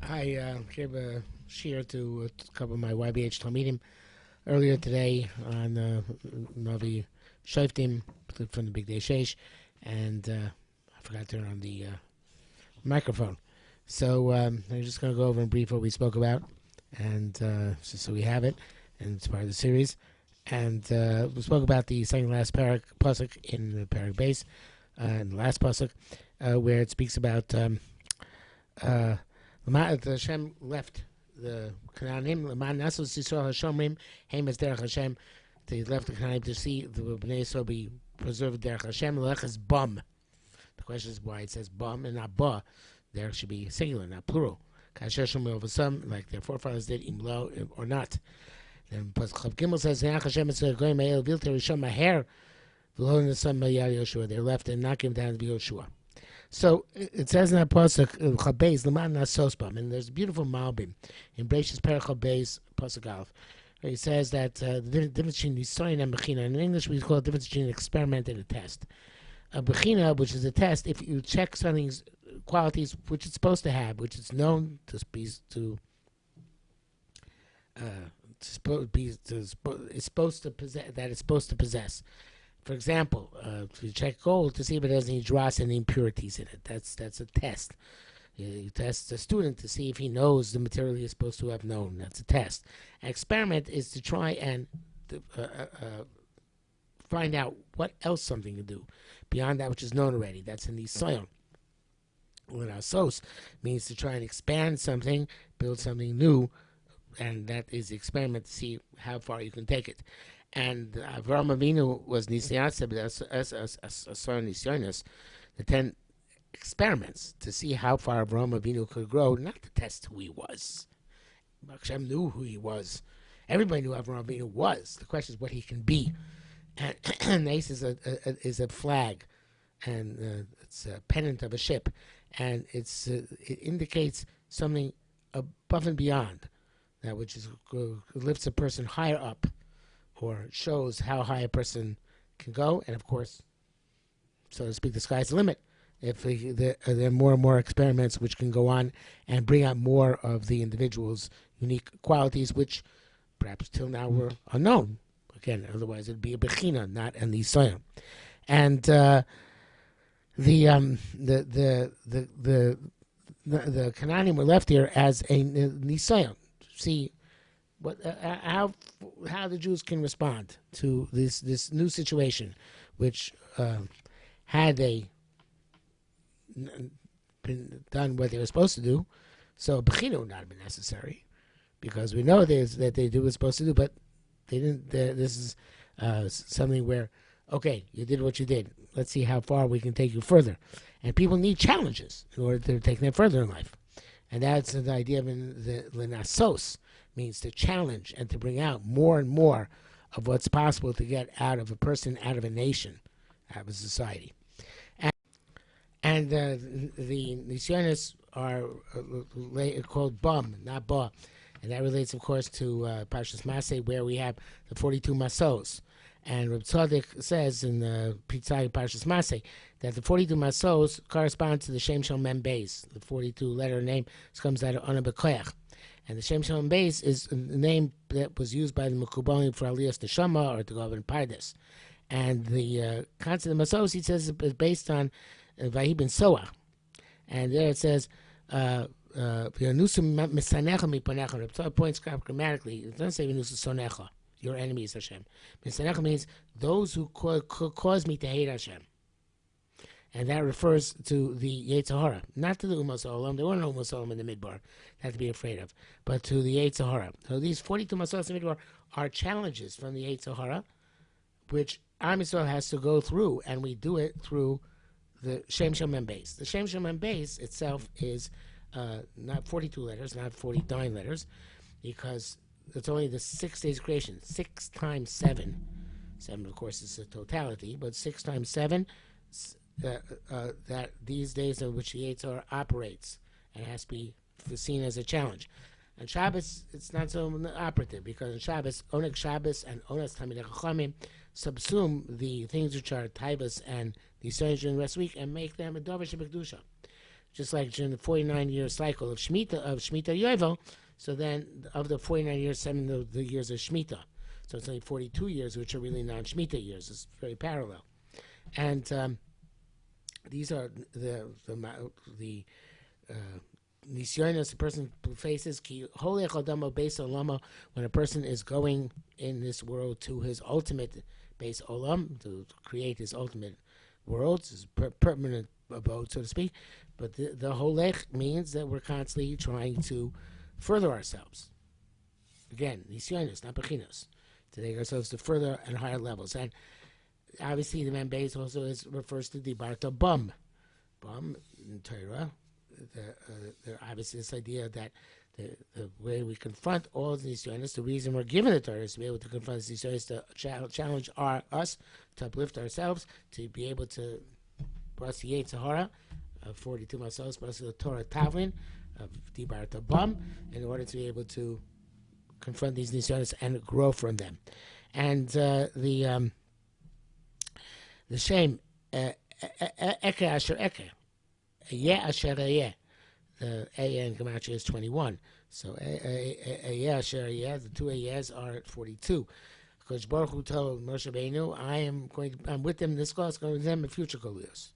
I gave a share to a couple of my YBH Talmidim earlier today on Navi Shoftim from the Big Day Sheish, and I forgot to turn on the microphone. So I'm just going to go over in brief what we spoke about, and so we have it, and it's part of the series. And we spoke about the second last pasuk in the parak base, in the last pasuk, where it speaks about Hashem left the Canaanim. Leman nasos Yisrael Hashomrim Haim es derech Hashem. They left the Canaanim to see the Bnei Yisrael be preserved derech Hashem. Lech is bum. The question is why it says bum and not ba. There should be singular, not plural. Kasher Shomrim over some, like their forefathers did, imlo or not. Then Pasuk Chav Gimel says, "Nach Hashem es goyim ma'el vilter rishon maher v'lo nesam ma'yar Yoshua." They left and not came down to be Yoshua. So it says in that pasuk Chabez Leman Nasosbam, and there's a beautiful Malbim in Breishis Perek Chabez pasuk Aleph, where he says that the difference between Nisayon and Bechinah. In English, we call it the difference between an experiment and a test. A Bechinah, which is a test, if you check something's qualities which it's supposed to have, which it's known to possess. For example, if you check gold to see if it has any dross and impurities in it, that's a test. You test a student to see if he knows the material he's supposed to have known. That's a test. An experiment is to try and find out what else something can do beyond that which is known already. That's in the soil. Sos means to try and expand something, build something new, and that is the experiment to see how far you can take it. And Avraham Avinu was Nisayon the 10 experiments to see how far Avraham Avinu could grow, not to test who he was. Hashem knew who he was. Everybody knew Avraham Avinu was. The question is what he can be. And Ace is a flag, and it's a pennant of a ship, and it indicates something above and beyond that which is lifts a person higher up, or shows how high a person can go. And of course, so to speak, the sky's the limit. If there are more and more experiments which can go on and bring out more of the individual's unique qualities, which perhaps till now were unknown. Again, otherwise it'd be a Bechinah, not a Nisayon. And the Canaanim were left here as a Nisayon. See what how the Jews can respond to this new situation, which had they been done what they were supposed to do, so Bechinah would not have been necessary, because we know that they do what they're supposed to do, but they didn't. This is something where, okay, you did what you did. Let's see how far we can take you further. And people need challenges in order to take them further in life. And that's the idea of the Lenasos, means to challenge and to bring out more and more of what's possible to get out of a person, out of a nation, out of a society. And the Nisyonis are called Bum, not Ba. And that relates, of course, to Parshas Maseh, where we have the 42 Masos. And Reb Tzadok says in the Pitzai Parshas Maseh that the 42 Masos correspond to the Shem Shel Mem Beis. The 42 letter name comes out of Ana B'Koyach. And the Shem Shel Mem Beis is a name that was used by the Mekubalim for Aliyas Neshama or to go in Pardes. And the concept of Masos, he says, is based on Vahi ben Soach. And there it says, points grammatically. It doesn't say Venusa Sonecha, your enemy is Hashem. Misanecha means those who cause me to hate Hashem. And that refers to the Yetzer Hara, not to the Umas Olam. There were no Umas Olam in the Midbar, had to be afraid of, but to the Yetzer Hara. So these 42 Masos in the Midbar are challenges from the Yetzer Hara, which Am Yisrael has to go through, and we do it through the Shem Shel Mem Beis. The Shem Shel Mem Beis itself is not 42 letters, not 49 letters, because it's only the 6 days of creation. 6 times 7. 7, of course, is a totality, but 6 times 7, that these days in which the Yetzer Hara operates, and has to be seen as a challenge. On Shabbos, it's not so operative, because on Shabbos, Oneg Shabbos and Onas Talmidei Chachamim subsume the things which are Taivas and the Nisayon during the rest of the week and make them a Dover Shebekdusha. just like during the 49-year cycle of Shemitah Yovel. So then, of the 49 years, 7 of the years are Shemitah. So it's only 42 years, which are really non-Shemitah years. It's very parallel. And these are the Nisayon the person faces when a person is going in this world to his ultimate base olam, to create his ultimate world, his permanent abode, so to speak. But the holech means that we're constantly trying to further ourselves. Again, Nisayon, not Bechinah, to take ourselves to further and higher levels. And obviously, the man base also refers to the Barta Bum. Bum in Torah. Obviously, this idea that the way we confront all of these Nisayonos, the reason we're given the Torah is to be able to confront these Nisayonos, to challenge us, to uplift ourselves, to be able to brush the Yetzirah of 42 Masos, brush the Torah Tavlin of Dibar Tabam, in order to be able to confront these Nisayonos and grow from them. And the shame, Eke Asher Eke. Asher Ayeh. The Ayeh in Gematria is 21. So Ayeh Asher Ayeh, the two Ayehs are at 42. Because Baruch Hu told Moshe Rabbeinu, I'm with them in this Golus, going with them in future Golus.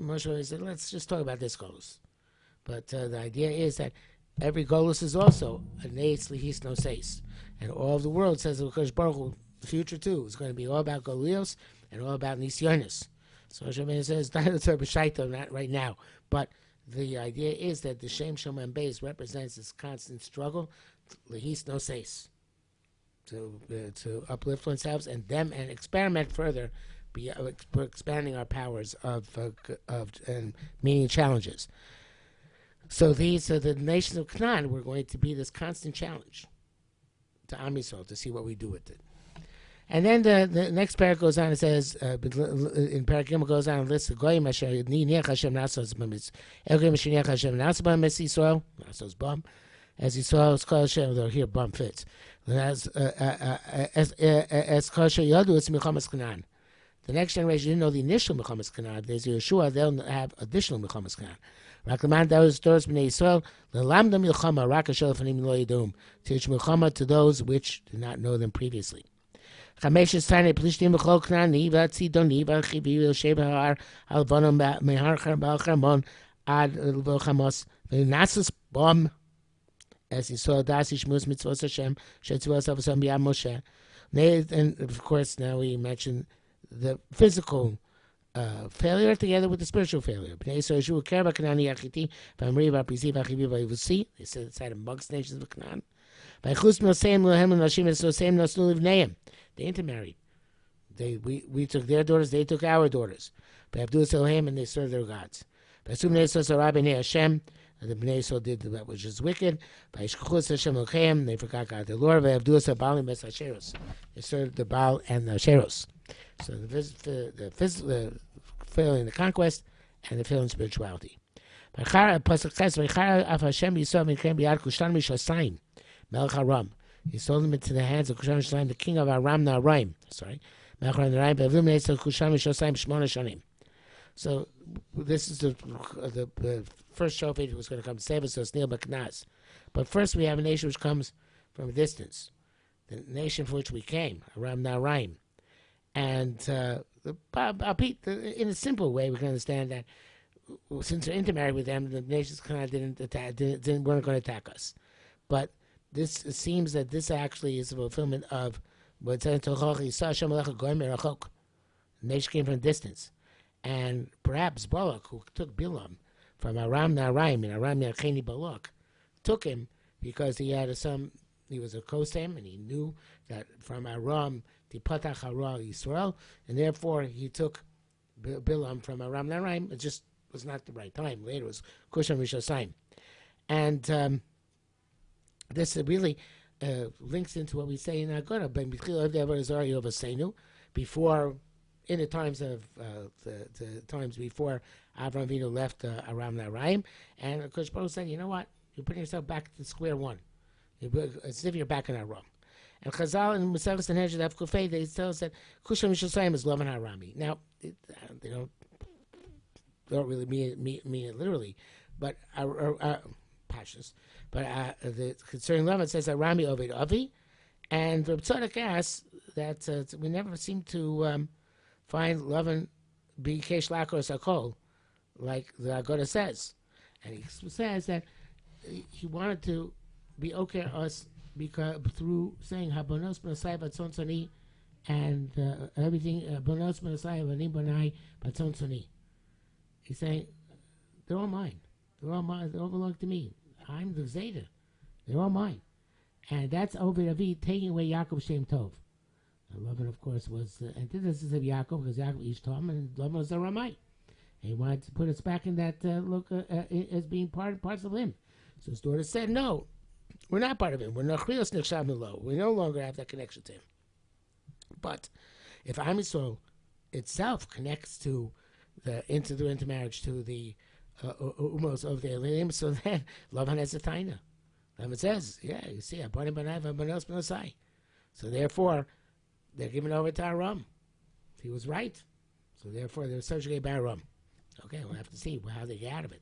Moshe Rabbeinu said, let's just talk about this Golus. But the idea is that every Golus is also a Neitz Lihis No Seis. And all of the world says that because Baruch Hu, the future too, is going to be all about Golus and all about Nisayonos. So Moshe Rabbeinu says, not right now. But the idea is that the Shem Shom and Beis represents this constant struggle, lehis no seis, to uplift oneself and them and experiment further, expanding our powers of and meeting challenges. So these are the nations of Canaan. We're going to be this constant challenge to Am Yisrael to see what we do with it. And then the next paragraph goes on and says, in paragraph goes on and lists the goyim asher niach Hashem nasos b'mitz, elgoyim asher niach Hashem nasos b'mitz Yisrael, nasos bum, as Yisrael's kol Hashem, though here bum fits, as kol Hashem yadu it's milchamas Canaan. The next generation didn't know the initial milchamas Canaan. There's Yeshua, they'll have additional milchamas Canaan. Rakaman those b'nei Yisrael, lelamda milchama rak asher lefanim lo yidum, teach milchama to those which did not know them previously. Chameshes tane plishtim v'chol knani v'tzidoni v'chivi v'sheb ha'ar alvanom mehar charbal charmon ad v'chamos v'nasus bom as he saw das ishmus mitzvos Hashem shetzvos avosam b'yam Moshe. And of course now we mention the physical failure together with the spiritual failure. Bnei Yisrael Yeshu Kerba Kanani Achiti v'amri v'aprizi v'achivi v'yivusi. They said it's amongst nations of Canaan. V'chus milseim lohem l'nashim esoseim nasnu livneim. They intermarried. We took their daughters, they took our daughters. And they served their gods. The Bnei Yisrael did that which is wicked. They forgot God the Lord. They served the Baal and the Asheros. So the failing the conquest and the failing spirituality. He sold them into the hands of Kushan Shalaim, the king of Aram Naharaim. So this is the first Shofet who was going to come to save us, so it's Neil Beknaz. But first we have a nation which comes from a distance, the nation from which we came, Aram Naharaim. And in a simple way, we can understand that since we're intermarried with them, the nations kind of weren't going to attack us. But it seems that this actually is a fulfillment of what said the nation came from a distance. And perhaps Balak, who took Bilam from Aram Naharaim and Aram Naharaim Balak, took him because he was a Kosem, and he knew that from Aram to Patach Hara Yisrael, and therefore he took Bilam from Aram Naharaim. It just was not the right time. Later it was Kushan Rishosayim. And this really links into what we say in Agora, before, in the times of the times before Avraham Avinu left Aram Naharaim, and of course Baruch said, you know what, you're putting yourself back to square one. It's as if you're back in Aram. And Chazal and Musavas and Hezhet Avkufei, they tell us that Kushan Rishosayim is Lavan Harami. Now, they don't really mean it literally, but Pashas. But concerning Lavan, it says that Rami Ovid Avi, and the Tzadok asks that we never seem to find Lavan be Kesh Lakor Sakol, like the Agoda says, and he says that he wanted to be okay us because through saying Habonos B'Nasai Batzon Tzoni and everything Bonos B'Nasai V'Nim Bonai Batzon Tzoni. He's saying they're all mine. They're all mine. They all belong to me. I'm the Zeta. They're all mine. And that's Oved Avi taking away Yaakov's Shem Tov. And Lavan, of course, was the antithesis of Yaakov because Yaakov Ish Tom and Lavan was a Ramai. And he wanted to put us back in that look as being parts of him. So his daughter said, no, we're not part of him. We're Nachrios Nechshav Milo. We no longer have that connection to him. But if Am Yisrael itself connects to the intermarriage to the umos of the Elohim, so then Lavan has a taina. Lavan says, yeah, you see, Abanim Banai Vabanos B'Nosai. So therefore, they're giving over to Aram. He was right. So therefore, they're subjugated by Aram. Okay, we'll have to see how they get out of it.